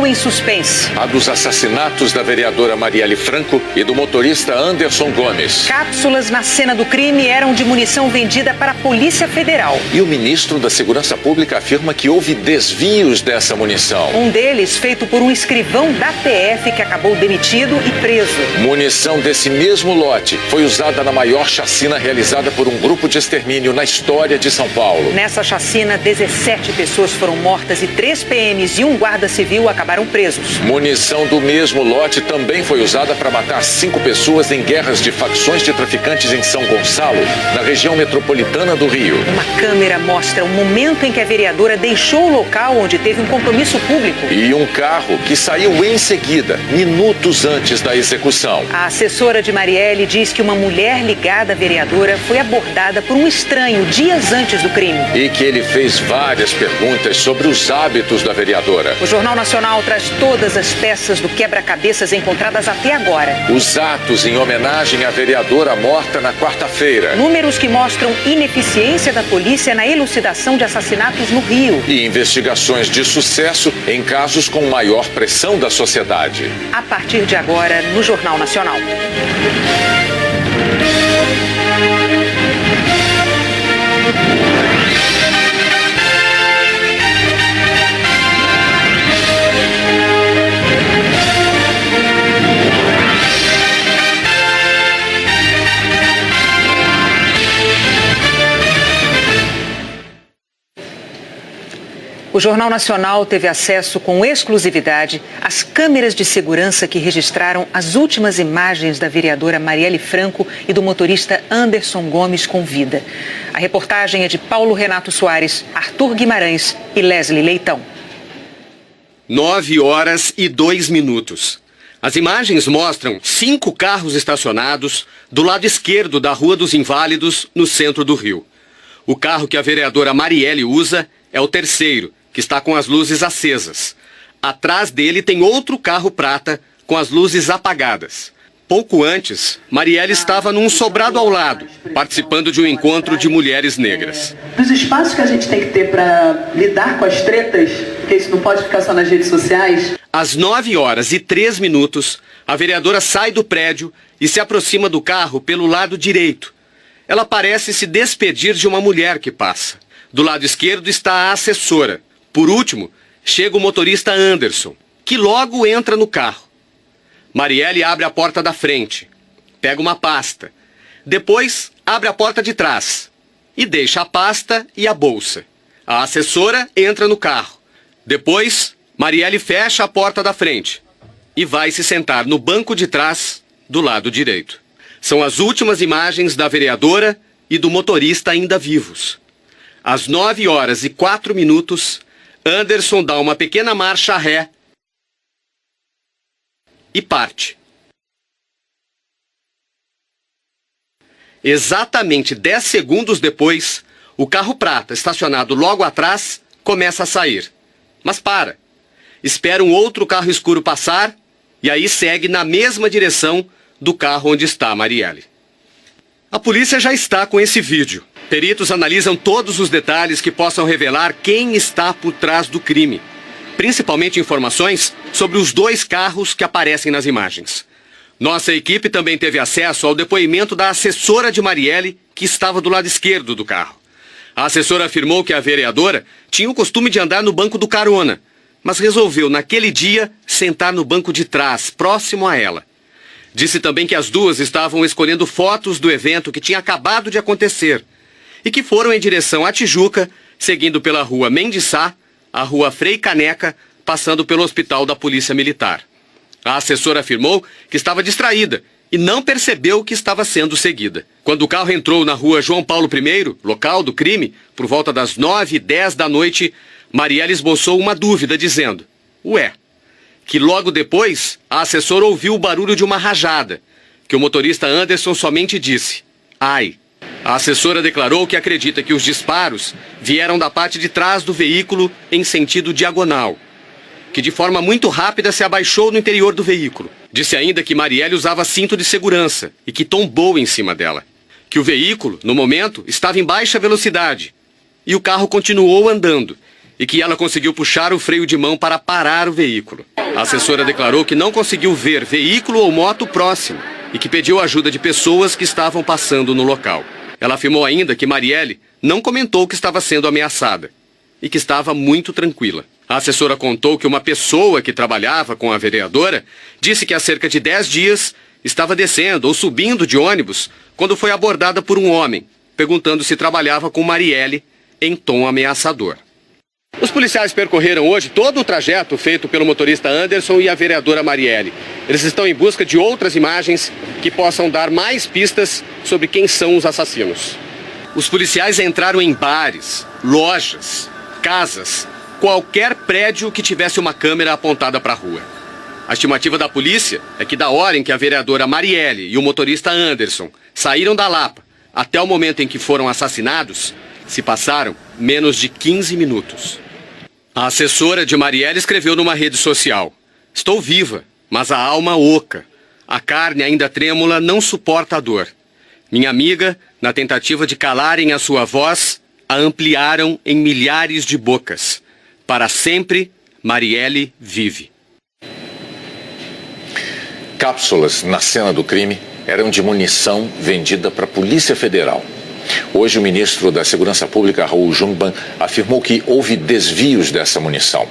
em suspense. A dos assassinatos da vereadora Marielle Franco e do motorista Anderson Gomes. Cápsulas na cena do crime eram de munição vendida para a Polícia Federal. E o ministro da Segurança Pública afirma que houve desvios dessa munição. Um deles feito por um escrivão da PF que acabou demitido e preso. Munição desse mesmo lote foi usada na maior chacina realizada por um grupo de extermínio na história de São Paulo. Nessa chacina, 17 pessoas foram mortas e 3 PMs e um guarda civil acabaram presos. Munição do mesmo lote também foi usada para matar 5 pessoas em guerras de facções de traficantes em São Gonçalo, na região metropolitana do Rio. Uma câmera mostra o momento em que a vereadora deixou o local onde teve um compromisso público. E um carro que saiu em seguida, minutos antes da execução. A assessora de Marielle diz que uma mulher ligada à vereadora foi abordada por um estranho dias antes do crime. E que ele fez várias perguntas sobre os hábitos da vereadora. O Jornal Nacional traz todas as peças do quebra-cabeças encontradas até agora. Os atos em homenagem à vereadora morta na quarta-feira. Números que mostram ineficiência da polícia na elucidação de assassinatos no Rio. E investigações de sucesso em casos com maior pressão da sociedade. A partir de agora, no Jornal Nacional. O Jornal Nacional teve acesso com exclusividade às câmeras de segurança que registraram as últimas imagens da vereadora Marielle Franco e do motorista Anderson Gomes com vida. A reportagem é de Paulo Renato Soares, Arthur Guimarães e Leslie Leitão. 9h02. As imagens mostram 5 carros estacionados do lado esquerdo da Rua dos Inválidos, no centro do Rio. O carro que a vereadora Marielle usa é o terceiro, que está com as luzes acesas. Atrás dele tem outro carro prata com as luzes apagadas. Pouco antes, Marielle estava num sobrado ao lado, participando de um encontro de mulheres negras. Dos espaços que a gente tem que ter para lidar com as tretas, porque isso não pode ficar só nas redes sociais. Às 9h03, a vereadora sai do prédio e se aproxima do carro pelo lado direito. Ela parece se despedir de uma mulher que passa. Do lado esquerdo está a assessora. Por último, chega o motorista Anderson, que logo entra no carro. Marielle abre a porta da frente, pega uma pasta. Depois, abre a porta de trás e deixa a pasta e a bolsa. A assessora entra no carro. Depois, Marielle fecha a porta da frente e vai se sentar no banco de trás do lado direito. São as últimas imagens da vereadora e do motorista ainda vivos. Às 9h04, Anderson dá uma pequena marcha ré e parte. Exatamente 10 segundos depois, o carro prata, estacionado logo atrás, começa a sair. Mas para. Espera um outro carro escuro passar e aí segue na mesma direção do carro onde está a Marielle. A polícia já está com esse vídeo. Peritos analisam todos os detalhes que possam revelar quem está por trás do crime. Principalmente informações sobre os 2 carros que aparecem nas imagens. Nossa equipe também teve acesso ao depoimento da assessora de Marielle, que estava do lado esquerdo do carro. A assessora afirmou que a vereadora tinha o costume de andar no banco do carona, mas resolveu, naquele dia, sentar no banco de trás, próximo a ela. Disse também que as duas estavam escolhendo fotos do evento que tinha acabado de acontecer e que foram em direção à Tijuca, seguindo pela rua Mendes Sá, a rua Frei Caneca, passando pelo Hospital da Polícia Militar. A assessora afirmou que estava distraída e não percebeu que estava sendo seguida. Quando o carro entrou na rua João Paulo I, local do crime, por volta das 9h10, Marielle esboçou uma dúvida, dizendo: ué, que logo depois a assessora ouviu o barulho de uma rajada, que o motorista Anderson somente disse: ai. A assessora declarou que acredita que os disparos vieram da parte de trás do veículo em sentido diagonal, que de forma muito rápida se abaixou no interior do veículo. Disse ainda que Marielle usava cinto de segurança e que tombou em cima dela. Que o veículo, no momento, estava em baixa velocidade e o carro continuou andando e que ela conseguiu puxar o freio de mão para parar o veículo. A assessora declarou que não conseguiu ver veículo ou moto próximo e que pediu ajuda de pessoas que estavam passando no local. Ela afirmou ainda que Marielle não comentou que estava sendo ameaçada e que estava muito tranquila. A assessora contou que uma pessoa que trabalhava com a vereadora disse que há cerca de 10 dias estava descendo ou subindo de ônibus quando foi abordada por um homem, perguntando se trabalhava com Marielle em tom ameaçador. Os policiais percorreram hoje todo o trajeto feito pelo motorista Anderson e a vereadora Marielle. Eles estão em busca de outras imagens que possam dar mais pistas sobre quem são os assassinos. Os policiais entraram em bares, lojas, casas, qualquer prédio que tivesse uma câmera apontada para a rua. A estimativa da polícia é que da hora em que a vereadora Marielle e o motorista Anderson saíram da Lapa até o momento em que foram assassinados, se passaram menos de 15 minutos. A assessora de Marielle escreveu numa rede social: "Estou viva, mas a alma oca. A carne ainda trêmula não suporta a dor. Minha amiga, na tentativa de calarem a sua voz, a ampliaram em milhares de bocas. Para sempre, Marielle vive." Cápsulas na cena do crime eram de munição vendida para a Polícia Federal. Hoje, o ministro da Segurança Pública, Raul Jungmann, afirmou que houve desvios dessa munição.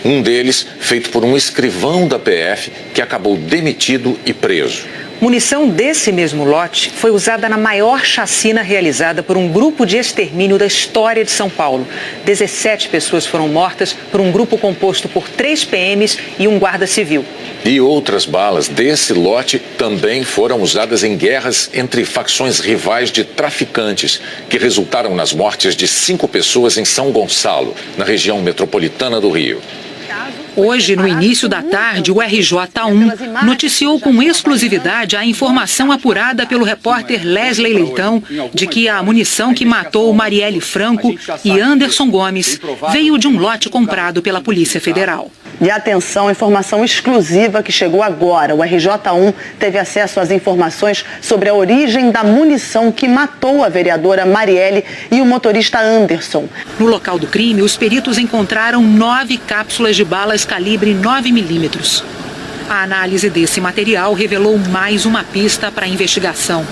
Um deles feito por um escrivão da PF que acabou demitido e preso. Munição desse mesmo lote foi usada na maior chacina realizada por um grupo de extermínio da história de São Paulo. 17 pessoas foram mortas por um grupo composto por 3 PMs e um guarda civil. E outras balas desse lote também foram usadas em guerras entre facções rivais de traficantes, que resultaram nas mortes de 5 pessoas em São Gonçalo, na região metropolitana do Rio. Hoje, no início da tarde, o RJ1 noticiou com exclusividade a informação apurada pelo repórter Wesley Leitão de que a munição que matou Marielle Franco e Anderson Gomes veio de um lote comprado pela Polícia Federal. E atenção, informação exclusiva que chegou agora. O RJ1 teve acesso às informações sobre a origem da munição que matou a vereadora Marielle e o motorista Anderson. No local do crime, os peritos encontraram 9 cápsulas de balas calibre 9mm. A análise desse material revelou mais uma pista para a investigação.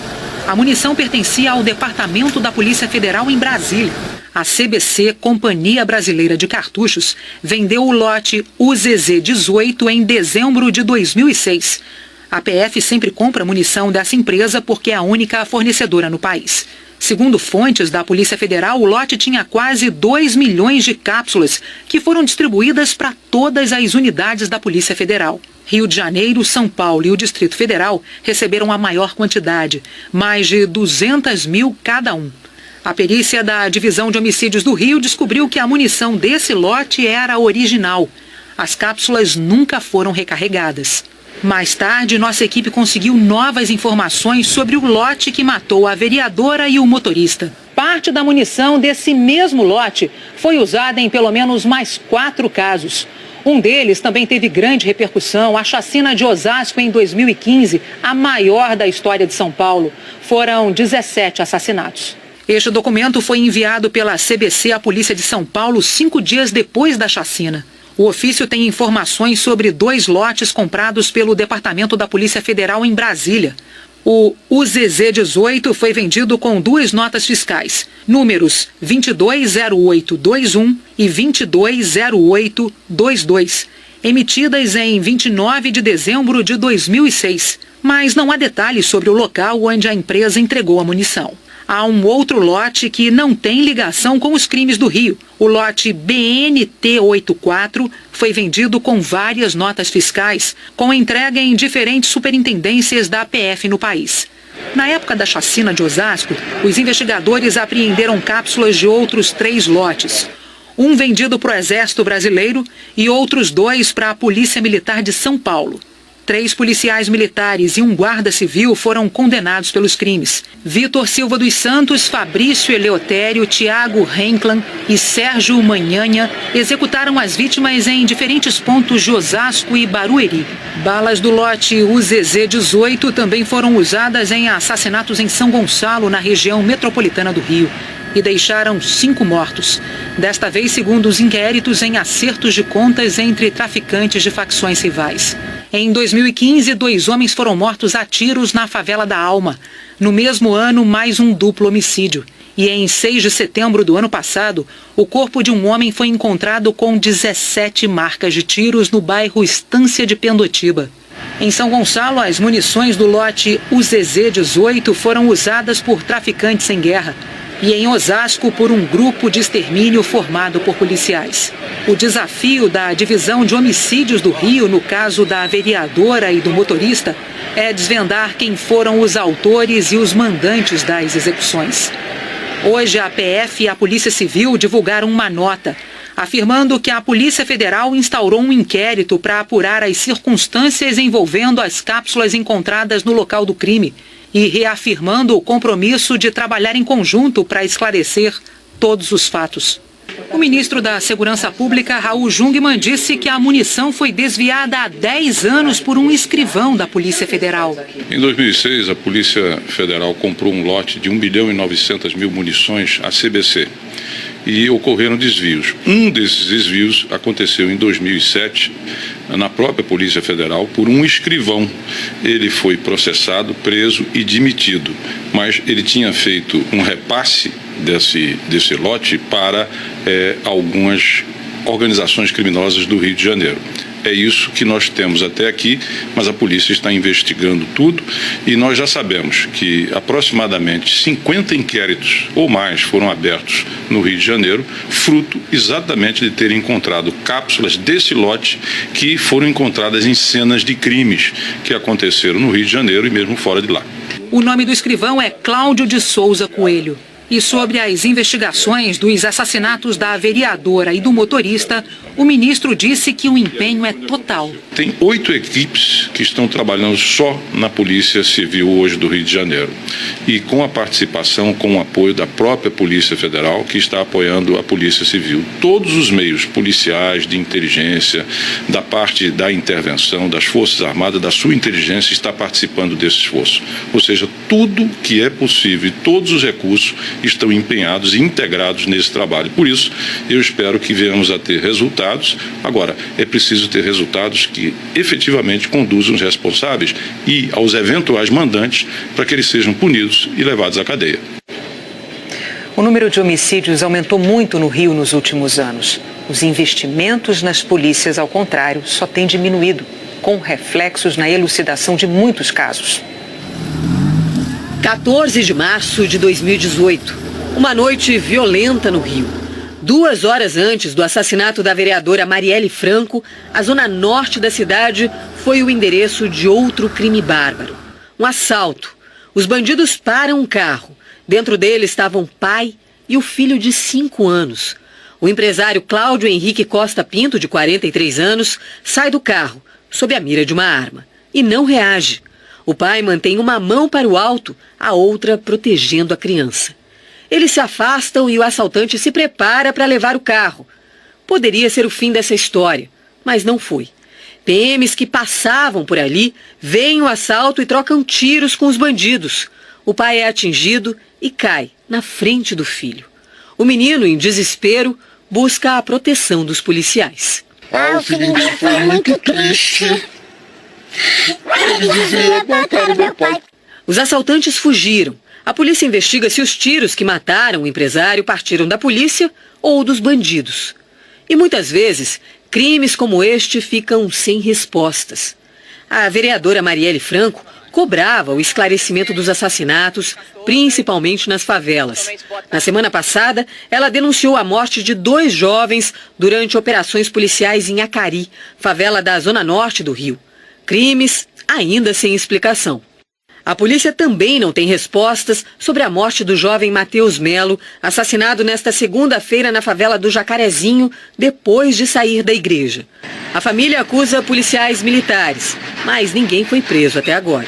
A munição pertencia ao Departamento da Polícia Federal em Brasília. A CBC, Companhia Brasileira de Cartuchos, vendeu o lote UZZ-18 em dezembro de 2006. A PF sempre compra munição dessa empresa porque é a única fornecedora no país. Segundo fontes da Polícia Federal, o lote tinha quase 2 milhões de cápsulas que foram distribuídas para todas as unidades da Polícia Federal. Rio de Janeiro, São Paulo e o Distrito Federal receberam a maior quantidade, mais de 200 mil cada um. A perícia da Divisão de Homicídios do Rio descobriu que a munição desse lote era original. As cápsulas nunca foram recarregadas. Mais tarde, nossa equipe conseguiu novas informações sobre o lote que matou a vereadora e o motorista. Parte da munição desse mesmo lote foi usada em pelo menos mais 4 casos. Um deles também teve grande repercussão, a chacina de Osasco em 2015, a maior da história de São Paulo. Foram 17 assassinatos. Este documento foi enviado pela CBC à Polícia de São Paulo 5 dias depois da chacina. O ofício tem informações sobre 2 lotes comprados pelo Departamento da Polícia Federal em Brasília. O UZZ-18 foi vendido com 2 notas fiscais, números 220821 e 220822, emitidas em 29 de dezembro de 2006. Mas não há detalhes sobre o local onde a empresa entregou a munição. Há um outro lote que não tem ligação com os crimes do Rio. O lote BNT84 foi vendido com várias notas fiscais, com entrega em diferentes superintendências da PF no país. Na época da chacina de Osasco, os investigadores apreenderam cápsulas de outros 3 lotes. Um vendido para o Exército Brasileiro e outros 2 para a Polícia Militar de São Paulo. 3 policiais militares e um guarda civil foram condenados pelos crimes. Vitor Silva dos Santos, Fabrício Eleutério, Tiago Renklan e Sérgio Manhanha executaram as vítimas em diferentes pontos de Osasco e Barueri. Balas do lote UZZ-18 também foram usadas em assassinatos em São Gonçalo, na região metropolitana do Rio. e deixaram 5 mortos. Desta vez, segundo os inquéritos, em acertos de contas entre traficantes de facções rivais. Em 2015, 2 homens foram mortos a tiros na favela da Alma. No mesmo ano, mais um duplo homicídio. E em 6 de setembro do ano passado, o corpo de um homem foi encontrado com 17 marcas de tiros no bairro Estância de Pendotiba. Em São Gonçalo, as munições do lote UZZ-18 foram usadas por traficantes em guerra. E em Osasco, por um grupo de extermínio formado por policiais. O desafio da Divisão de Homicídios do Rio, no caso da vereadora e do motorista, é desvendar quem foram os autores e os mandantes das execuções. Hoje, a PF e a Polícia Civil divulgaram uma nota afirmando que a Polícia Federal instaurou um inquérito para apurar as circunstâncias envolvendo as cápsulas encontradas no local do crime e reafirmando o compromisso de trabalhar em conjunto para esclarecer todos os fatos. O ministro da Segurança Pública, Raul Jungmann, disse que a munição foi desviada há 10 anos por um escrivão da Polícia Federal. Em 2006, a Polícia Federal comprou um lote de 1.900.000 munições à CBC e ocorreram desvios. Um desses desvios aconteceu em 2007, na própria Polícia Federal, por um escrivão. Ele foi processado, preso e demitido, mas ele tinha feito um repasse desse lote para algumas organizações criminosas do Rio de Janeiro. É isso que nós temos até aqui, mas a polícia está investigando tudo e nós já sabemos que aproximadamente 50 inquéritos ou mais foram abertos no Rio de Janeiro, fruto exatamente de terem encontrado cápsulas desse lote que foram encontradas em cenas de crimes que aconteceram no Rio de Janeiro e mesmo fora de lá. O nome do escrivão é Cláudio de Souza Coelho. E sobre as investigações dos assassinatos da vereadora e do motorista, o ministro disse que o empenho é total. Tem 8 equipes que estão trabalhando só na Polícia Civil hoje do Rio de Janeiro. E com a participação, com o apoio da própria Polícia Federal, que está apoiando a Polícia Civil. Todos os meios policiais, de inteligência, da parte da intervenção, das Forças Armadas, da sua inteligência, está participando desse esforço. Ou seja, tudo que é possível e todos os recursos estão empenhados e integrados nesse trabalho. Por isso, eu espero que venhamos a ter resultados. Agora, é preciso ter resultados que efetivamente conduzam os responsáveis e aos eventuais mandantes para que eles sejam punidos e levados à cadeia. O número de homicídios aumentou muito no Rio nos últimos anos. Os investimentos nas polícias, ao contrário, só têm diminuído, com reflexos na elucidação de muitos casos. 14 de março de 2018, uma noite violenta no Rio. 2 horas antes do assassinato da vereadora Marielle Franco, a zona norte da cidade foi o endereço de outro crime bárbaro. Um assalto. Os bandidos param um carro. Dentro dele estavam o pai e o filho de 5 anos. O empresário Cláudio Henrique Costa Pinto, de 43 anos, sai do carro, sob a mira de uma arma, e não reage. O pai mantém uma mão para o alto, a outra protegendo a criança. Eles se afastam e o assaltante se prepara para levar o carro. Poderia ser o fim dessa história, mas não foi. PMs que passavam por ali veem o assalto e trocam tiros com os bandidos. O pai é atingido e cai na frente do filho. O menino, em desespero, busca a proteção dos policiais. O filho dele foi muito triste. Ele dizia, mataram meu pai. Os assaltantes fugiram. A polícia investiga se os tiros que mataram o empresário partiram da polícia ou dos bandidos. E muitas vezes, crimes como este ficam sem respostas. A vereadora Marielle Franco cobrava o esclarecimento dos assassinatos, principalmente nas favelas. Na semana passada, ela denunciou a morte de 2 jovens durante operações policiais em Acari, favela da zona norte do Rio. Crimes ainda sem explicação. A polícia também não tem respostas sobre a morte do jovem Matheus Melo, assassinado nesta segunda-feira na favela do Jacarezinho, depois de sair da igreja. A família acusa policiais militares, mas ninguém foi preso até agora.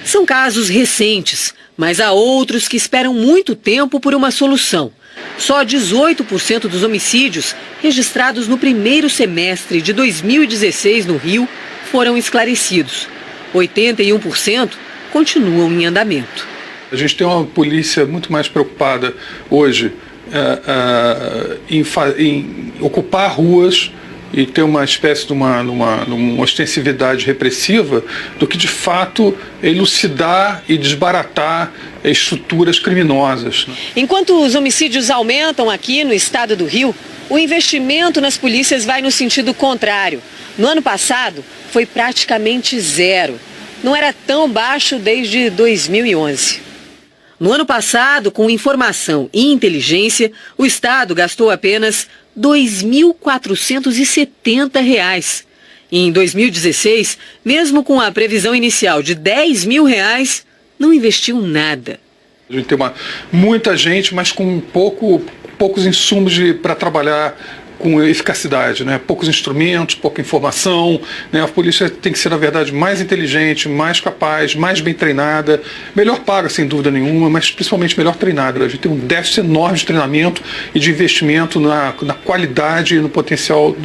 São casos recentes, mas há outros que esperam muito tempo por uma solução. Só 18% dos homicídios registrados no primeiro semestre de 2016 no Rio foram esclarecidos. 81% continuam em andamento. A gente tem uma polícia muito mais preocupada hoje em ocupar ruas e ter uma espécie de uma ostensividade repressiva do que, de fato, elucidar e desbaratar estruturas criminosas. Enquanto os homicídios aumentam aqui no estado do Rio, o investimento nas polícias vai no sentido contrário. No ano passado, foi praticamente zero. Não era tão baixo desde 2011. No ano passado, com informação e inteligência, o Estado gastou apenas R$ 2.470. E em 2016, mesmo com a previsão inicial de R$ 10.000, não investiu nada. A gente tem muita gente, mas com poucos insumos para trabalhar com eficacidade, né? Poucos instrumentos, pouca informação, né? A polícia tem que ser, na verdade, mais inteligente, mais capaz, mais bem treinada, melhor paga, sem dúvida nenhuma, mas principalmente melhor treinada. A gente tem um déficit enorme de treinamento e de investimento na qualidade e no potencial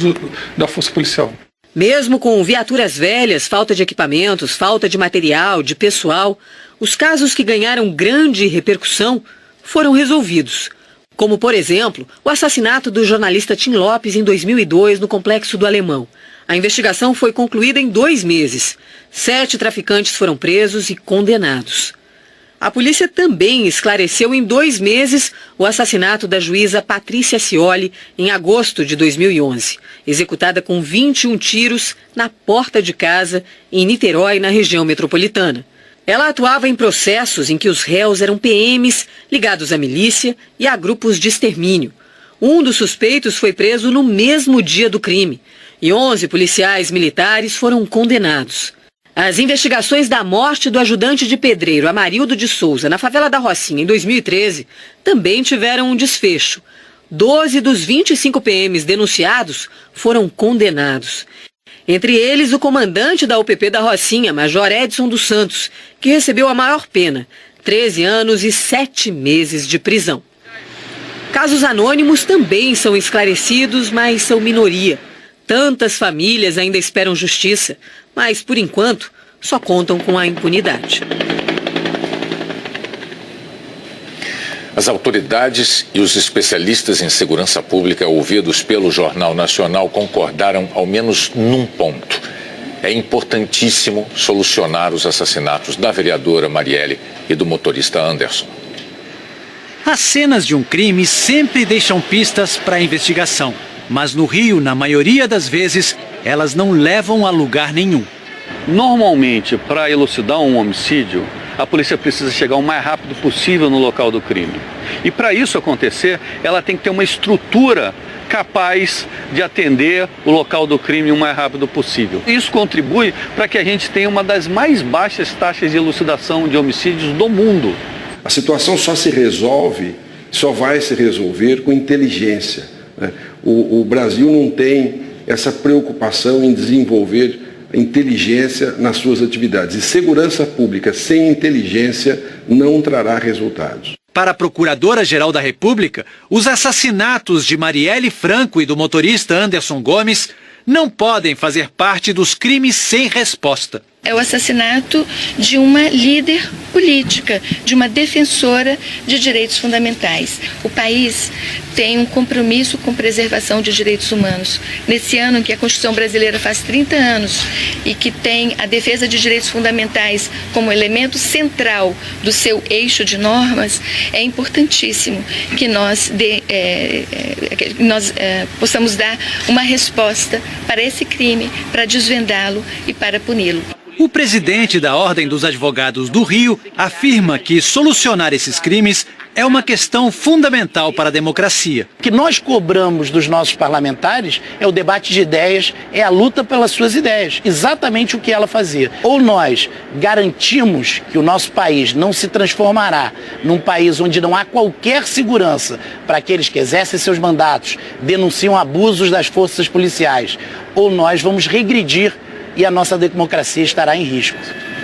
da força policial. Mesmo com viaturas velhas, falta de equipamentos, falta de material, de pessoal, os casos que ganharam grande repercussão foram resolvidos. Como, por exemplo, o assassinato do jornalista Tim Lopes em 2002 no Complexo do Alemão. A investigação foi concluída em 2 meses. 7 traficantes foram presos e condenados. A polícia também esclareceu em 2 meses o assassinato da juíza Patrícia Scioli em agosto de 2011, executada com 21 tiros na porta de casa em Niterói, na região metropolitana. Ela atuava em processos em que os réus eram PMs ligados à milícia e a grupos de extermínio. Um dos suspeitos foi preso no mesmo dia do crime e 11 policiais militares foram condenados. As investigações da morte do ajudante de pedreiro Amarildo de Souza na favela da Rocinha em 2013 também tiveram um desfecho. 12 dos 25 PMs denunciados foram condenados. Entre eles, o comandante da UPP da Rocinha, Major Edson dos Santos, que recebeu a maior pena, 13 anos e 7 meses de prisão. Casos anônimos também são esclarecidos, mas são minoria. Tantas famílias ainda esperam justiça, mas, por enquanto, só contam com a impunidade. As autoridades e os especialistas em segurança pública ouvidos pelo Jornal Nacional concordaram ao menos num ponto. É importantíssimo solucionar os assassinatos da vereadora Marielle e do motorista Anderson. As cenas de um crime sempre deixam pistas para a investigação, mas no Rio, na maioria das vezes, elas não levam a lugar nenhum. Normalmente, para elucidar um homicídio, a polícia precisa chegar o mais rápido possível no local do crime. E para isso acontecer, ela tem que ter uma estrutura capaz de atender o local do crime o mais rápido possível. Isso contribui para que a gente tenha uma das mais baixas taxas de elucidação de homicídios do mundo. A situação só vai se resolver com inteligência, né? O Brasil não tem essa preocupação em desenvolver inteligência nas suas atividades. E segurança pública sem inteligência não trará resultados. Para a Procuradora-Geral da República, os assassinatos de Marielle Franco e do motorista Anderson Gomes não podem fazer parte dos crimes sem resposta. É o assassinato de uma líder política, de uma defensora de direitos fundamentais. O país tem um compromisso com preservação de direitos humanos. Nesse ano em que a Constituição brasileira faz 30 anos e que tem a defesa de direitos fundamentais como elemento central do seu eixo de normas, é importantíssimo que nós possamos dar uma resposta para esse crime, para desvendá-lo e para puni-lo. O presidente da Ordem dos Advogados do Rio afirma que solucionar esses crimes é uma questão fundamental para a democracia. O que nós cobramos dos nossos parlamentares é o debate de ideias, é a luta pelas suas ideias, exatamente o que ela fazia. Ou nós garantimos que o nosso país não se transformará num país onde não há qualquer segurança para aqueles que exercem seus mandatos, denunciam abusos das forças policiais, ou nós vamos regredir e a nossa democracia estará em risco.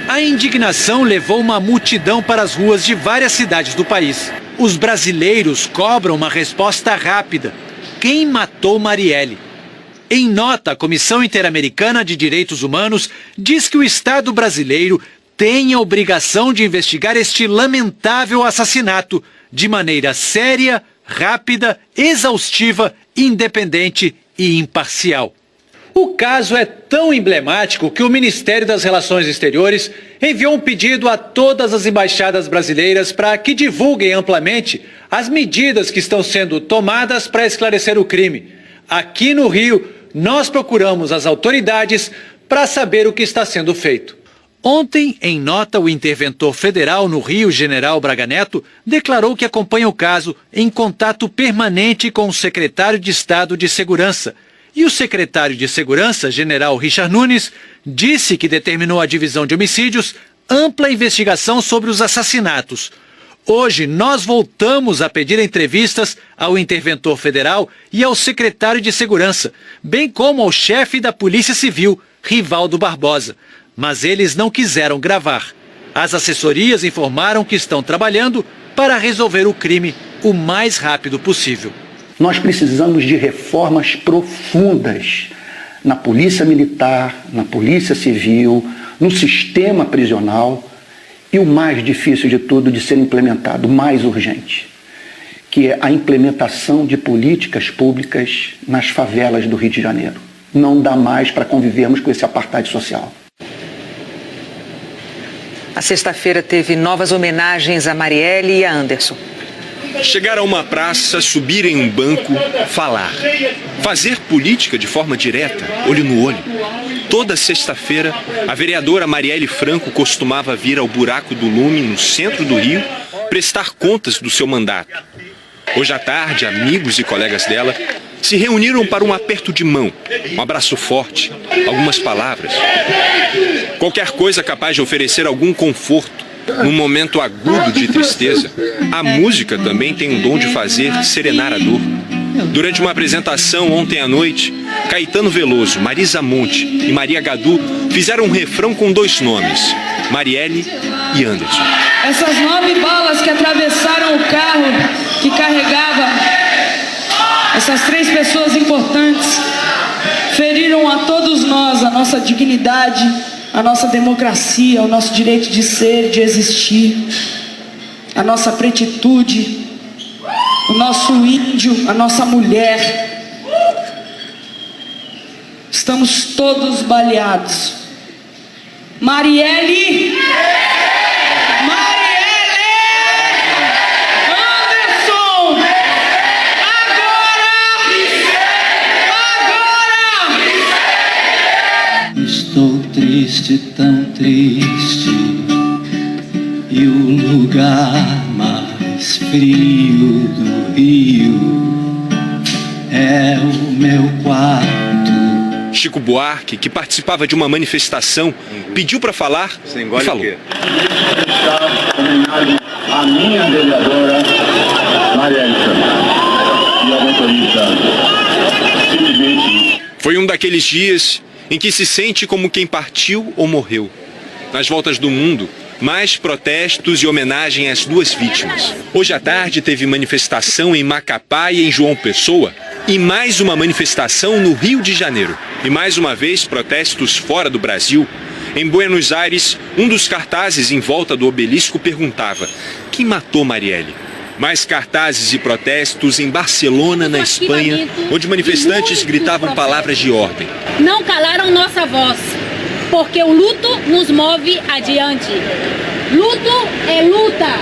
A indignação levou uma multidão para as ruas de várias cidades do país. Os brasileiros cobram uma resposta rápida. Quem matou Marielle? Em nota, a Comissão Interamericana de Direitos Humanos diz que o Estado brasileiro tem a obrigação de investigar este lamentável assassinato de maneira séria, rápida, exaustiva, independente e imparcial. O caso é tão emblemático que o Ministério das Relações Exteriores enviou um pedido a todas as embaixadas brasileiras para que divulguem amplamente as medidas que estão sendo tomadas para esclarecer o crime. Aqui no Rio, nós procuramos as autoridades para saber o que está sendo feito. Ontem, em nota, o interventor federal no Rio, General Braga Neto, declarou que acompanha o caso em contato permanente com o secretário de Estado de Segurança. E o secretário de Segurança, General Richard Nunes, disse que determinou à Divisão de Homicídios ampla investigação sobre os assassinatos. Hoje, nós voltamos a pedir entrevistas ao interventor federal e ao secretário de Segurança, bem como ao chefe da Polícia Civil, Rivaldo Barbosa. Mas eles não quiseram gravar. As assessorias informaram que estão trabalhando para resolver o crime o mais rápido possível. Nós precisamos de reformas profundas na Polícia Militar, na Polícia Civil, no sistema prisional e o mais difícil de tudo de ser implementado, o mais urgente, que é a implementação de políticas públicas nas favelas do Rio de Janeiro. Não dá mais para convivermos com esse apartheid social. A sexta-feira teve novas homenagens a Marielle e a Anderson. Chegar a uma praça, subir em um banco, falar. Fazer política de forma direta, olho no olho. Toda sexta-feira, a vereadora Marielle Franco costumava vir ao Buraco do Lume, no centro do Rio, prestar contas do seu mandato. Hoje à tarde, amigos e colegas dela se reuniram para um aperto de mão, um abraço forte, algumas palavras. Qualquer coisa capaz de oferecer algum conforto. Num momento agudo de tristeza, a música também tem o dom de fazer serenar a dor. Durante uma apresentação ontem à noite, Caetano Veloso, Marisa Monte e Maria Gadu fizeram um refrão com dois nomes, Marielle e Anderson. Essas 9 balas que atravessaram o carro que carregava essas 3 pessoas importantes feriram a todos nós, a nossa dignidade, a nossa democracia, o nosso direito de ser, de existir, a nossa pretitude, o nosso índio, a nossa mulher. Estamos todos baleados. Marielle! Marielle! Anderson! Agora! Estou triste, tão triste, e o lugar mais frio do Rio é o meu quarto. Chico Buarque, que participava de uma manifestação, pediu para falar e falou. Está homenagem à minha vereadora Marielle e a motorista. Simplesmente. Foi um daqueles dias em que se sente como quem partiu ou morreu. Nas voltas do mundo, mais protestos e homenagem às 2 vítimas. Hoje à tarde teve manifestação em Macapá e em João Pessoa e mais uma manifestação no Rio de Janeiro. E mais uma vez protestos fora do Brasil. Em Buenos Aires, um dos cartazes em volta do obelisco perguntava: quem matou Marielle? Mais cartazes e protestos em Barcelona, na Espanha, onde manifestantes gritavam palavras de ordem. Não calaram nossa voz, porque o luto nos move adiante. Luto é luta.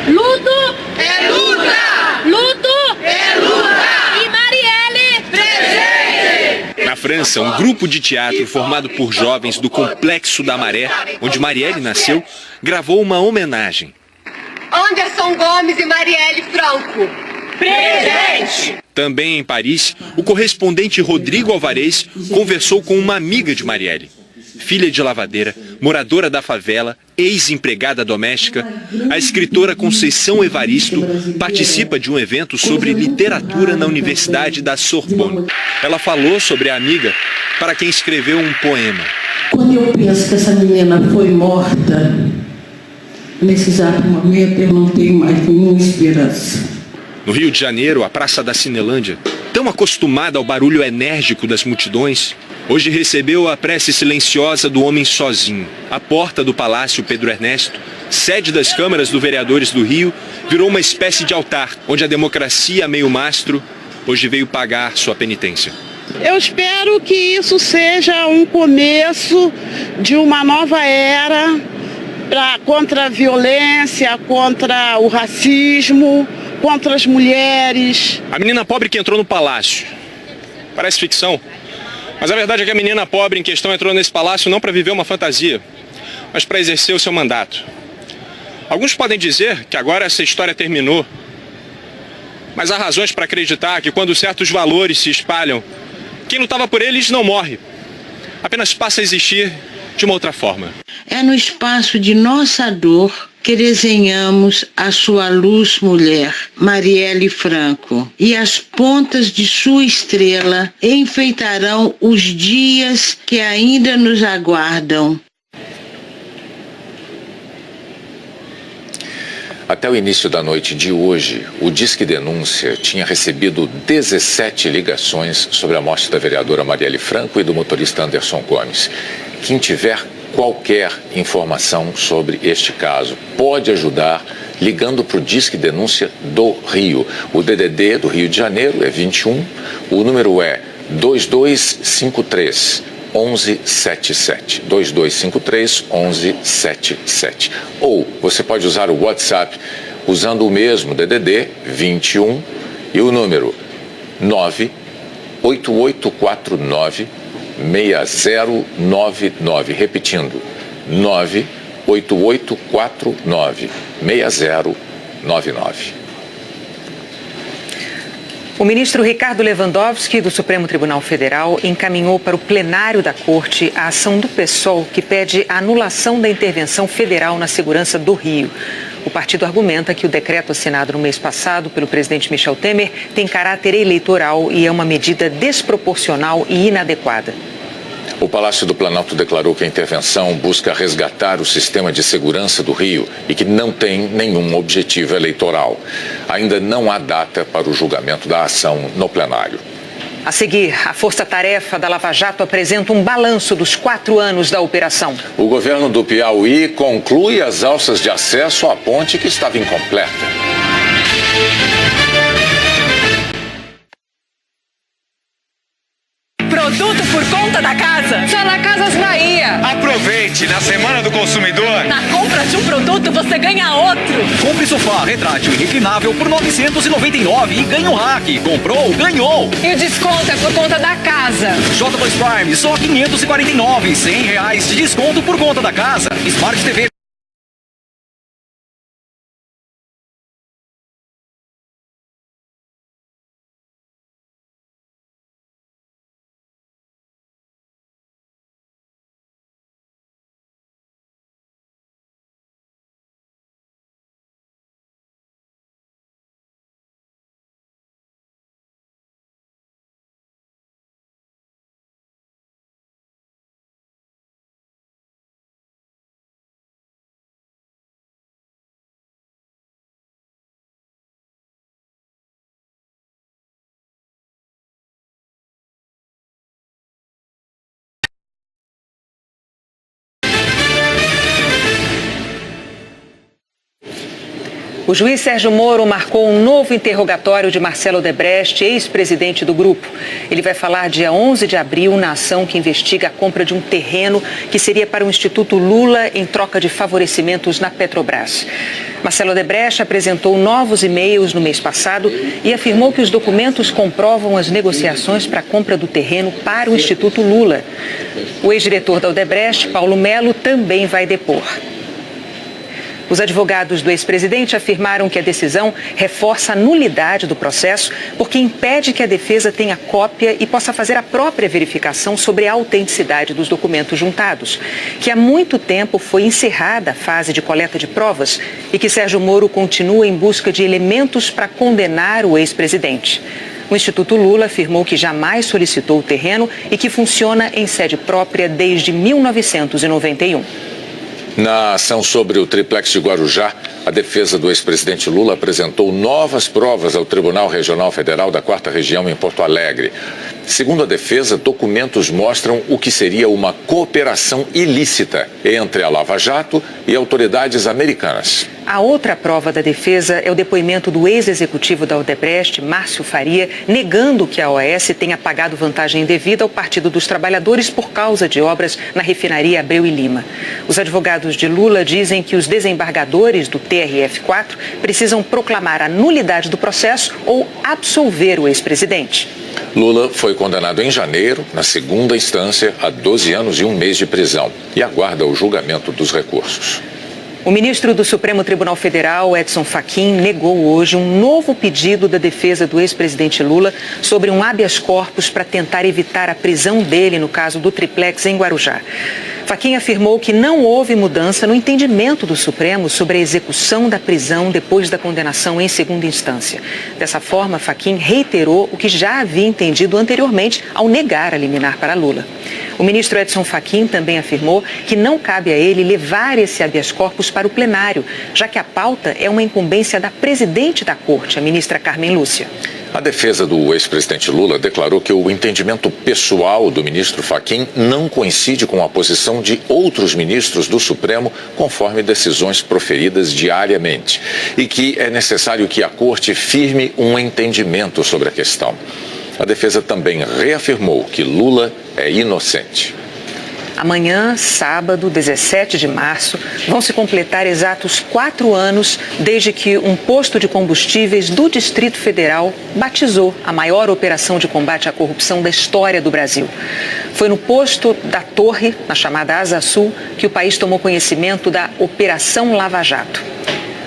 Luto é luta. Luto é luta. E Marielle presente. Na França, um grupo de teatro formado por jovens do Complexo da Maré, onde Marielle nasceu, gravou uma homenagem. Anderson Gomes e Marielle Franco. Presente! Também em Paris, o correspondente Rodrigo Alvarez conversou com uma amiga de Marielle. Filha de lavadeira, moradora da favela, ex-empregada doméstica, a escritora Conceição Evaristo participa de um evento sobre literatura na Universidade da Sorbonne. Ela falou sobre a amiga para quem escreveu um poema. Quando eu penso que essa menina foi morta, nesse exato momento eu não tenho mais nenhuma esperança. No Rio de Janeiro, a Praça da Cinelândia, tão acostumada ao barulho enérgico das multidões, hoje recebeu a prece silenciosa do homem sozinho. A porta do Palácio Pedro Ernesto, sede das câmaras dos vereadores do Rio, virou uma espécie de altar, onde a democracia a meio mastro hoje veio pagar sua penitência. Eu espero que isso seja um começo de uma nova era contra a violência, contra o racismo, contra as mulheres. A menina pobre que entrou no palácio. Parece ficção, mas a verdade é que a menina pobre em questão entrou nesse palácio não para viver uma fantasia, mas para exercer o seu mandato. Alguns podem dizer que agora essa história terminou, mas há razões para acreditar que quando certos valores se espalham, quem lutava por eles não morre, apenas passa a existir de uma outra forma. É no espaço de nossa dor que desenhamos a sua luz mulher, Marielle Franco, e as pontas de sua estrela enfeitarão os dias que ainda nos aguardam. Até o início da noite de hoje, o Disque Denúncia tinha recebido 17 ligações sobre a morte da vereadora Marielle Franco e do motorista Anderson Gomes. Quem tiver qualquer informação sobre este caso pode ajudar ligando para o Disque Denúncia do Rio. O DDD do Rio de Janeiro é 21, o número é 2253. 1177, 2253 1177. Ou você pode usar o WhatsApp usando o mesmo DDD 21 e o número 98849 6099, repetindo 98849 6099. O ministro Ricardo Lewandowski, do Supremo Tribunal Federal, encaminhou para o plenário da Corte a ação do PSOL que pede a anulação da intervenção federal na segurança do Rio. O partido argumenta que o decreto assinado no mês passado pelo presidente Michel Temer tem caráter eleitoral e é uma medida desproporcional e inadequada. O Palácio do Planalto declarou que a intervenção busca resgatar o sistema de segurança do Rio e que não tem nenhum objetivo eleitoral. Ainda não há data para o julgamento da ação no plenário. A seguir, a Força Tarefa da Lava Jato apresenta um balanço dos 4 anos da operação. O governo do Piauí conclui as alças de acesso à ponte que estava incompleta. Produto por conta da casa? Só na Casas Bahia. Aproveite na Semana do Consumidor. Na compra de um produto, você ganha outro. Compre sofá retrátil reclinável por R$ 999 e ganhe um rack. Comprou, ganhou. E o desconto é por conta da casa. J2 Prime, só R$ 549. R$100 de desconto por conta da casa. Smart TV. O juiz Sérgio Moro marcou um novo interrogatório de Marcelo Odebrecht, ex-presidente do grupo. Ele vai falar dia 11 de abril na ação que investiga a compra de um terreno que seria para o Instituto Lula em troca de favorecimentos na Petrobras. Marcelo Odebrecht apresentou novos e-mails no mês passado e afirmou que os documentos comprovam as negociações para a compra do terreno para o Instituto Lula. O ex-diretor da Odebrecht, Paulo Melo, também vai depor. Os advogados do ex-presidente afirmaram que a decisão reforça a nulidade do processo porque impede que a defesa tenha cópia e possa fazer a própria verificação sobre a autenticidade dos documentos juntados, que há muito tempo foi encerrada a fase de coleta de provas e que Sérgio Moro continua em busca de elementos para condenar o ex-presidente. O Instituto Lula afirmou que jamais solicitou o terreno e que funciona em sede própria desde 1991. Na ação sobre o triplex de Guarujá, a defesa do ex-presidente Lula apresentou novas provas ao Tribunal Regional Federal da 4ª Região em Porto Alegre. Segundo a defesa, documentos mostram o que seria uma cooperação ilícita entre a Lava Jato e autoridades americanas. A outra prova da defesa é o depoimento do ex-executivo da Odebrecht, Márcio Faria, negando que a OAS tenha pagado vantagem indevida ao Partido dos Trabalhadores por causa de obras na refinaria Abreu e Lima. Os advogados de Lula dizem que os desembargadores do TRF4 precisam proclamar a nulidade do processo ou absolver o ex-presidente. Lula foi condenado em janeiro, na segunda instância, a 12 anos e 1 mês de prisão e aguarda o julgamento dos recursos. O ministro do Supremo Tribunal Federal, Edson Fachin, negou hoje um novo pedido da defesa do ex-presidente Lula sobre um habeas corpus para tentar evitar a prisão dele no caso do triplex em Guarujá. Fachin afirmou que não houve mudança no entendimento do Supremo sobre a execução da prisão depois da condenação em segunda instância. Dessa forma, Fachin reiterou o que já havia entendido anteriormente ao negar a liminar para Lula. O ministro Edson Fachin também afirmou que não cabe a ele levar esse habeas corpus para o plenário, já que a pauta é uma incumbência da presidente da Corte, a ministra Carmen Lúcia. A defesa do ex-presidente Lula declarou que o entendimento pessoal do ministro Fachin não coincide com a posição de outros ministros do Supremo, conforme decisões proferidas diariamente, e que é necessário que a Corte firme um entendimento sobre a questão. A defesa também reafirmou que Lula é inocente. Amanhã, sábado, 17 de março, vão se completar exatos 4 anos desde que um posto de combustíveis do Distrito Federal batizou a maior operação de combate à corrupção da história do Brasil. Foi no posto da Torre, na chamada Asa Sul, que o país tomou conhecimento da Operação Lava Jato.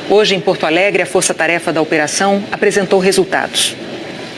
Hoje, em Porto Alegre, a força-tarefa da operação apresentou resultados.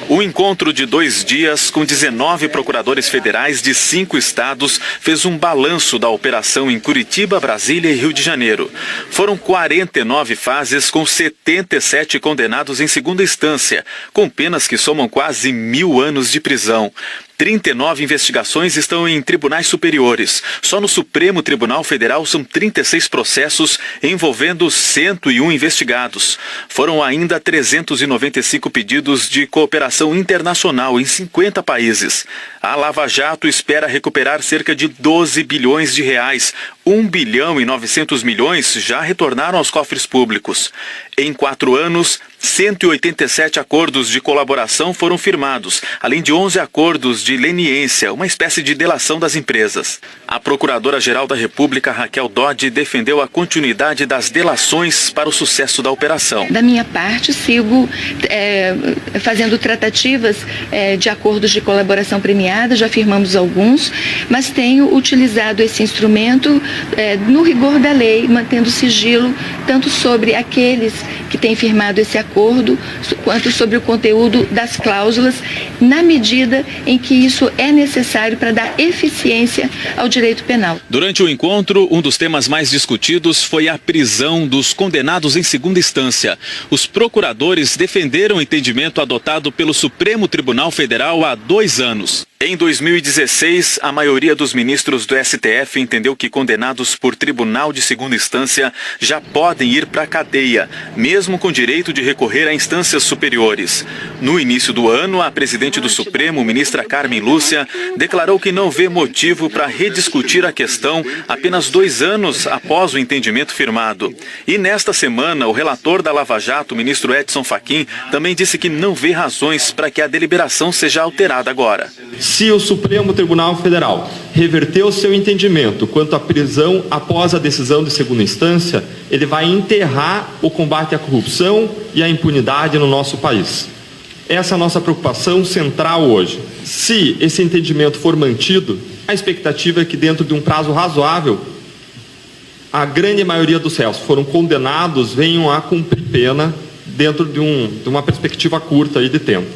O encontro de 2 dias com 19 procuradores federais de 5 estados fez um balanço da operação em Curitiba, Brasília e Rio de Janeiro. Foram 49 fases com 77 condenados em segunda instância, com penas que somam quase 1000 anos de prisão. 39 investigações estão em tribunais superiores. Só no Supremo Tribunal Federal são 36 processos envolvendo 101 investigados. Foram ainda 395 pedidos de cooperação internacional em 50 países. A Lava Jato espera recuperar cerca de 12 bilhões de reais. 1 bilhão e 900 milhões já retornaram aos cofres públicos. Em 4 anos, 187 acordos de colaboração foram firmados, além de 11 acordos de leniência, uma espécie de delação das empresas. A Procuradora-Geral da República, Raquel Dodge, defendeu a continuidade das delações para o sucesso da operação. Da minha parte, sigo fazendo tratativas de acordos de colaboração premiada, já firmamos alguns, mas tenho utilizado esse instrumento no rigor da lei, mantendo sigilo tanto sobre aqueles que têm firmado esse acordo, quanto sobre o conteúdo das cláusulas, na medida em que isso é necessário para dar eficiência ao direito penal. Durante o encontro, um dos temas mais discutidos foi a prisão dos condenados em segunda instância. Os procuradores defenderam o entendimento adotado pelo Supremo Tribunal Federal há 2 anos. Em 2016, a maioria dos ministros do STF entendeu que condenados por tribunal de segunda instância já podem ir para a cadeia, mesmo com direito de recorrer a instâncias superiores. No início do ano, a presidente do Supremo, ministra Carmen Lúcia, declarou que não vê motivo para rediscutir a questão apenas 2 anos após o entendimento firmado. E nesta semana, o relator da Lava Jato, o ministro Edson Fachin, também disse que não vê razões para que a deliberação seja alterada agora. Se o Supremo Tribunal Federal reverteu seu entendimento quanto à prisão após a decisão de segunda instância, ele vai enterrar o combate à corrupção e à impunidade no nosso país. Essa é a nossa preocupação central hoje. Se esse entendimento for mantido, a expectativa é que dentro de um prazo razoável, a grande maioria dos réus que foram condenados venham a cumprir pena dentro de uma perspectiva curta aí de tempo.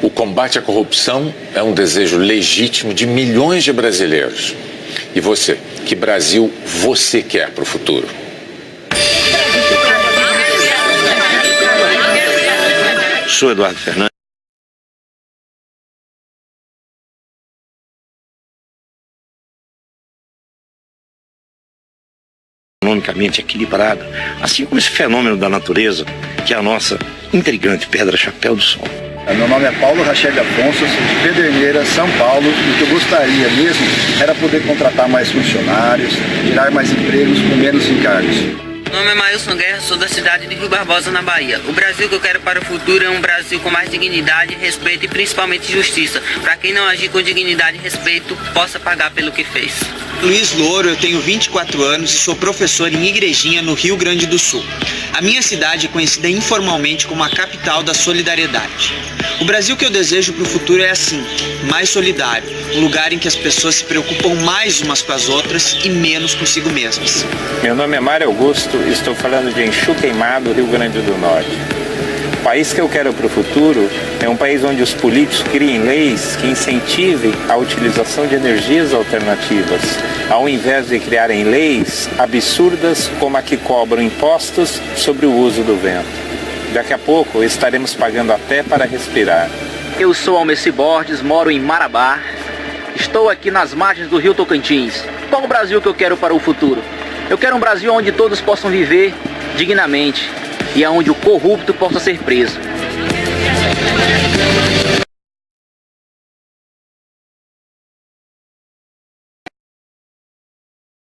O combate à corrupção é um desejo legítimo de milhões de brasileiros. E você, que Brasil você quer para o futuro? Sou Eduardo Fernandes. Economicamente equilibrada, assim como esse fenômeno da natureza, que é a nossa intrigante pedra-chapéu do Sol. Meu nome é Paulo Rachel Afonso, sou de Pederneiras, São Paulo, e o que eu gostaria mesmo era poder contratar mais funcionários, gerar mais empregos com menos encargos. Meu nome é Mailson Guerra, sou da cidade de Rio Barbosa, na Bahia. O Brasil que eu quero para o futuro é um Brasil com mais dignidade, respeito e principalmente justiça. Para quem não agir com dignidade e respeito, possa pagar pelo que fez. Luiz Louro, eu tenho 24 anos e sou professor em Igrejinha, no Rio Grande do Sul. A minha cidade é conhecida informalmente como a capital da solidariedade. O Brasil que eu desejo para o futuro é assim, mais solidário, um lugar em que as pessoas se preocupam mais umas com as outras e menos consigo mesmas. Meu nome é Mário Augusto e estou falando de Enxu Queimado, Rio Grande do Norte. O país que eu quero para o futuro é um país onde os políticos criem leis que incentivem a utilização de energias alternativas, ao invés de criarem leis absurdas como a que cobram impostos sobre o uso do vento. Daqui a pouco estaremos pagando até para respirar. Eu sou Almeci Borges, moro em Marabá. Estou aqui nas margens do Rio Tocantins. Qual o Brasil que eu quero para o futuro? Eu quero um Brasil onde todos possam viver dignamente e onde o corrupto possa ser preso.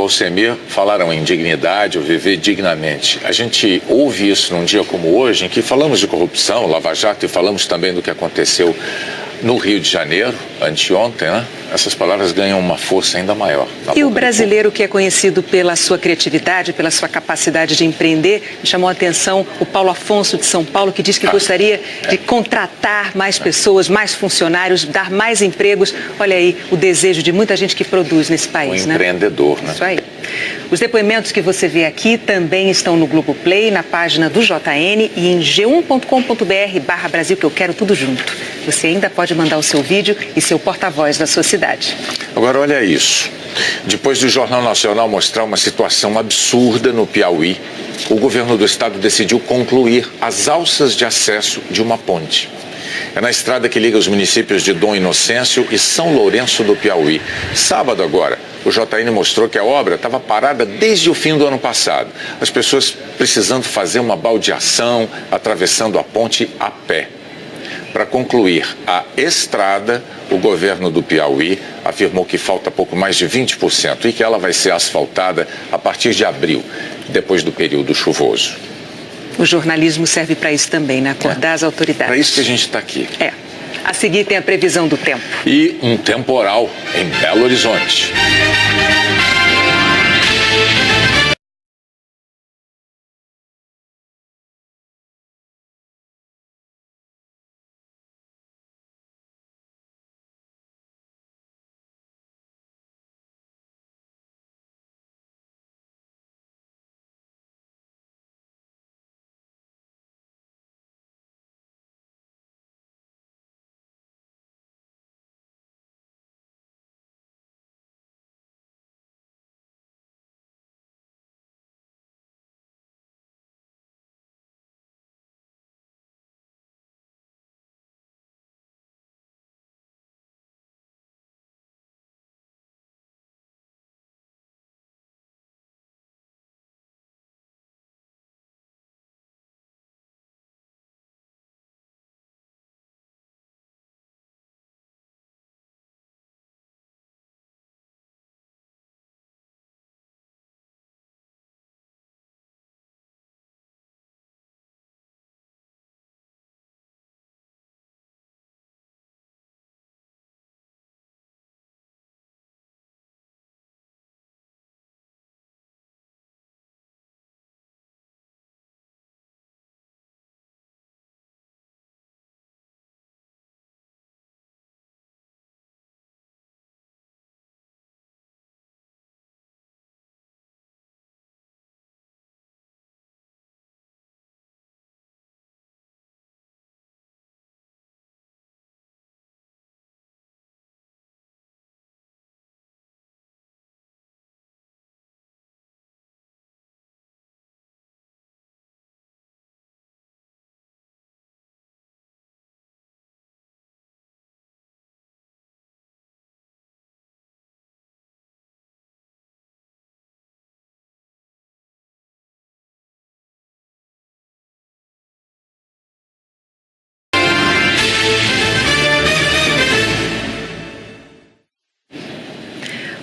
Alcemir falaram em dignidade ou viver dignamente. A gente ouve isso num dia como hoje, em que falamos de corrupção, Lava Jato, e falamos também do que aconteceu no Rio de Janeiro, anteontem, né? Essas palavras ganham uma força ainda maior. E o brasileiro que é conhecido pela sua criatividade, pela sua capacidade de empreender, me chamou a atenção o Paulo Afonso de São Paulo, que diz que gostaria de contratar mais pessoas, mais funcionários, dar mais empregos. Olha aí o desejo de muita gente que produz nesse país, né? Empreendedor, né? Isso aí. Os depoimentos que você vê aqui também estão no Globoplay, na página do JN e em g1.com.br/Brasil, que eu quero tudo junto. Você ainda pode mandar o seu vídeo e seu porta-voz da sua cidade. Agora, olha isso. Depois do Jornal Nacional mostrar uma situação absurda no Piauí, o governo do estado decidiu concluir as alças de acesso de uma ponte. É na estrada que liga os municípios de Dom Inocêncio e São Lourenço do Piauí. Sábado agora, o JN mostrou que a obra estava parada desde o fim do ano passado. As pessoas precisando fazer uma baldeação, atravessando a ponte a pé. Para concluir a estrada, o governo do Piauí afirmou que falta pouco mais de 20% e que ela vai ser asfaltada a partir de abril, depois do período chuvoso. O jornalismo serve para isso também, né? Acordar as autoridades. Para isso que a gente está aqui. A seguir tem a previsão do tempo. E um temporal em Belo Horizonte.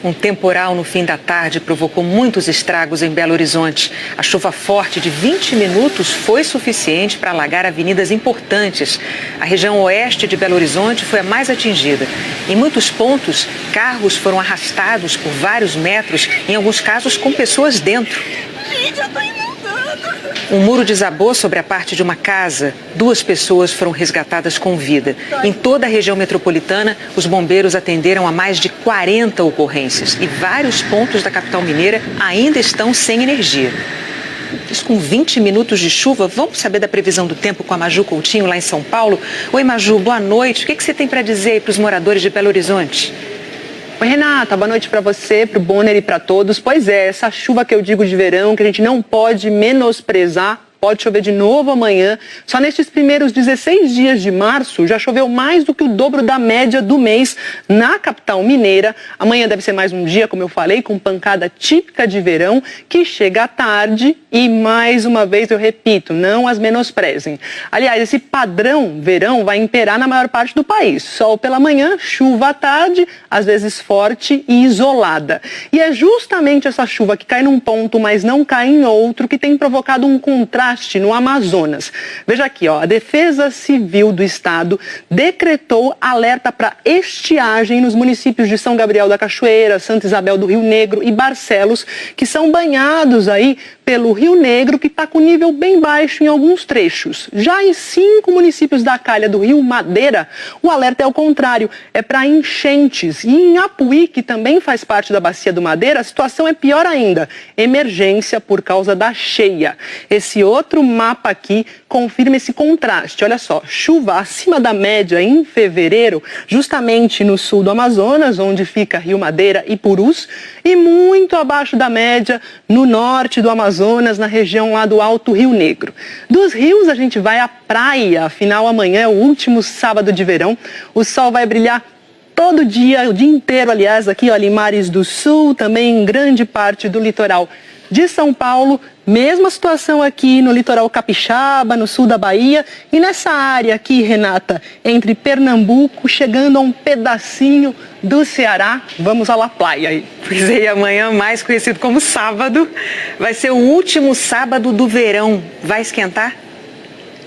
Um temporal no fim da tarde provocou muitos estragos em Belo Horizonte. A chuva forte de 20 minutos foi suficiente para alagar avenidas importantes. A região oeste de Belo Horizonte foi a mais atingida. Em muitos pontos, carros foram arrastados por vários metros, em alguns casos com pessoas dentro. Um muro desabou sobre a parte de uma casa. 2 pessoas foram resgatadas com vida. Em toda a região metropolitana, os bombeiros atenderam a mais de 40 ocorrências e vários pontos da capital mineira ainda estão sem energia. Isso com 20 minutos de chuva. Vamos saber da previsão do tempo com a Maju Coutinho lá em São Paulo. Oi, Maju, boa noite. O que você tem para dizer aí para os moradores de Belo Horizonte? Oi, Renata, boa noite para você, para o Bonner e para todos. Pois é, essa chuva que eu digo de verão, que a gente não pode menosprezar. Pode chover de novo amanhã. Só nestes primeiros 16 dias de março já choveu mais do que o dobro da média do mês na capital mineira. Amanhã deve ser mais um dia, como eu falei, com pancada típica de verão que chega à tarde e, mais uma vez, eu repito, não as menosprezem. Aliás, esse padrão verão vai imperar na maior parte do país. Sol pela manhã, chuva à tarde, às vezes forte e isolada. E é justamente essa chuva que cai num ponto, mas não cai em outro, que tem provocado um contraste no Amazonas. Veja aqui, ó, a Defesa Civil do Estado decretou alerta para estiagem nos municípios de São Gabriel da Cachoeira, Santa Isabel do Rio Negro e Barcelos, que são banhados aí pelo Rio Negro, que está com nível bem baixo em alguns trechos. Já em 5 municípios da calha do Rio Madeira, o alerta é o contrário, é para enchentes. E em Apuí, que também faz parte da Bacia do Madeira, a situação é pior ainda, emergência por causa da cheia. Esse outro mapa aqui confirma esse contraste. Olha só, chuva acima da média em fevereiro, justamente no sul do Amazonas, onde fica Rio Madeira e Purus, e muito abaixo da média no norte do Amazonas, na região lá do Alto Rio Negro. Dos rios a gente vai à praia, afinal amanhã é o último sábado de verão, o sol vai brilhar todo dia, o dia inteiro, aliás, aqui ó, em Mares do Sul, também em grande parte do litoral de São Paulo. Mesma situação aqui no litoral capixaba, no sul da Bahia e nessa área aqui, Renata, entre Pernambuco, chegando a um pedacinho do Ceará. Vamos à La Playa aí. Pois é, e amanhã, mais conhecido como sábado, vai ser o último sábado do verão. Vai esquentar?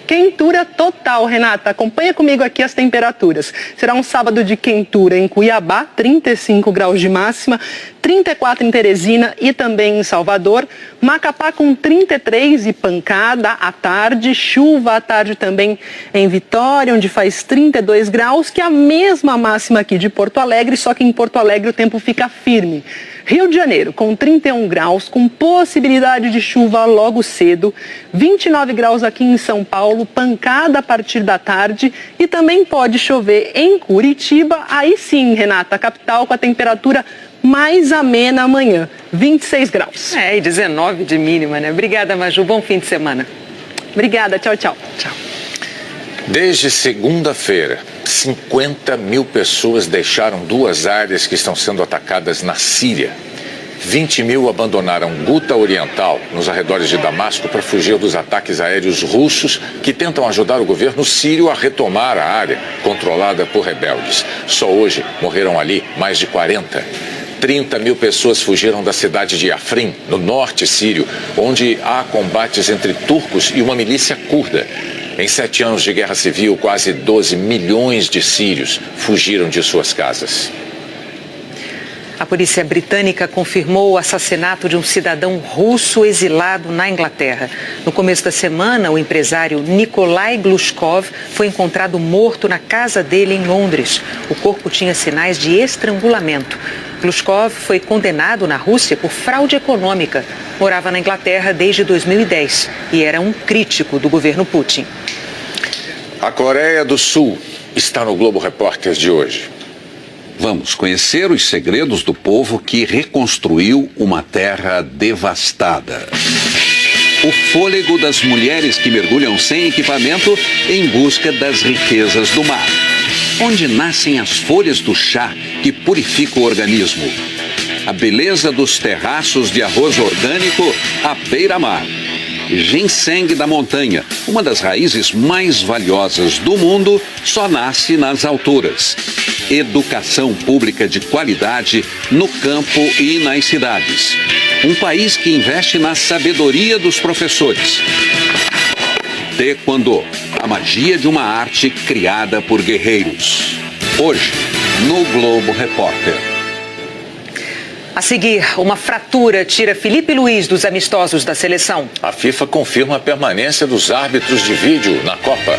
Quentura total, Renata. Acompanha comigo aqui as temperaturas. Será um sábado de quentura em Cuiabá, 35 graus de máxima, 34 em Teresina e também em Salvador. Macapá com 33 e pancada à tarde, chuva à tarde também em Vitória, onde faz 32 graus, que é a mesma máxima aqui de Porto Alegre, só que em Porto Alegre o tempo fica firme. Rio de Janeiro com 31 graus, com possibilidade de chuva logo cedo, 29 graus aqui em São Paulo, pancada a partir da tarde e também pode chover em Curitiba, aí sim, Renata, a capital com a temperatura mais amena amanhã, 26 graus. É, e 19 de mínima, né? Obrigada, Maju, bom fim de semana. Obrigada, tchau, tchau. Tchau. Desde segunda-feira, 50 mil pessoas deixaram 2 áreas que estão sendo atacadas na Síria. 20 mil abandonaram Guta Oriental, nos arredores de Damasco, para fugir dos ataques aéreos russos que tentam ajudar o governo sírio a retomar a área controlada por rebeldes. Só hoje morreram ali mais de 40. 30 mil pessoas fugiram da cidade de Afrin, no norte sírio, onde há combates entre turcos e uma milícia curda. Em 7 anos de guerra civil, quase 12 milhões de sírios fugiram de suas casas. A polícia britânica confirmou o assassinato de um cidadão russo exilado na Inglaterra. No começo da semana, o empresário Nikolai Glushkov foi encontrado morto na casa dele em Londres. O corpo tinha sinais de estrangulamento. Glushkov foi condenado na Rússia por fraude econômica. Morava na Inglaterra desde 2010 e era um crítico do governo Putin. A Coreia do Sul está no Globo Repórter de hoje. Vamos conhecer os segredos do povo que reconstruiu uma terra devastada. O fôlego das mulheres que mergulham sem equipamento em busca das riquezas do mar. Onde nascem as folhas do chá que purifica o organismo. A beleza dos terraços de arroz orgânico à beira-mar. ginseng da montanha, uma das raízes mais valiosas do mundo, só nasce nas alturas. Educação pública de qualidade no campo e nas cidades. Um país que investe na sabedoria dos professores. Taekwondo, a magia de uma arte criada por guerreiros. Hoje, no Globo Repórter. A seguir, uma fratura tira Felipe Luiz dos amistosos da seleção. A FIFA confirma a permanência dos árbitros de vídeo na Copa.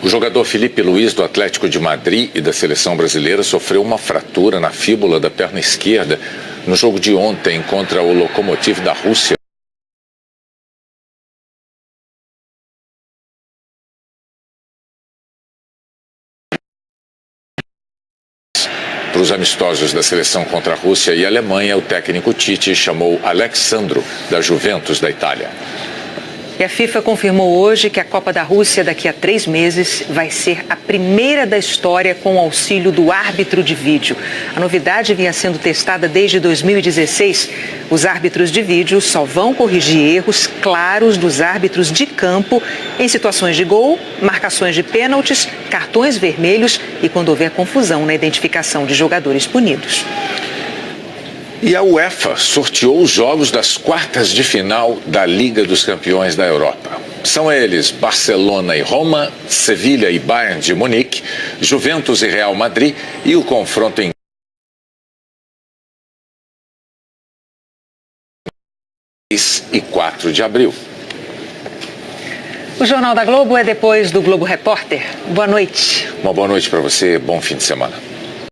O jogador Felipe Luiz, do Atlético de Madrid e da seleção brasileira, sofreu uma fratura na fíbula da perna esquerda no jogo de ontem contra o Lokomotiv da Rússia. Para os amistosos da seleção contra a Rússia e a Alemanha, o técnico Tite chamou Alex Sandro, da Juventus da Itália. E a FIFA confirmou hoje que a Copa da Rússia, daqui a 3 meses, vai ser a primeira da história com o auxílio do árbitro de vídeo. A novidade vinha sendo testada desde 2016. Os árbitros de vídeo só vão corrigir erros claros dos árbitros de campo em situações de gol, marcações de pênaltis, cartões vermelhos e quando houver confusão na identificação de jogadores punidos. E a UEFA sorteou os jogos das quartas de final da Liga dos Campeões da Europa. São eles Barcelona e Roma, Sevilha e Bayern de Munique, Juventus e Real Madrid e o confronto em 3 e 4 de abril. O Jornal da Globo é depois do Globo Repórter. Boa noite. Uma boa noite para você, bom fim de semana.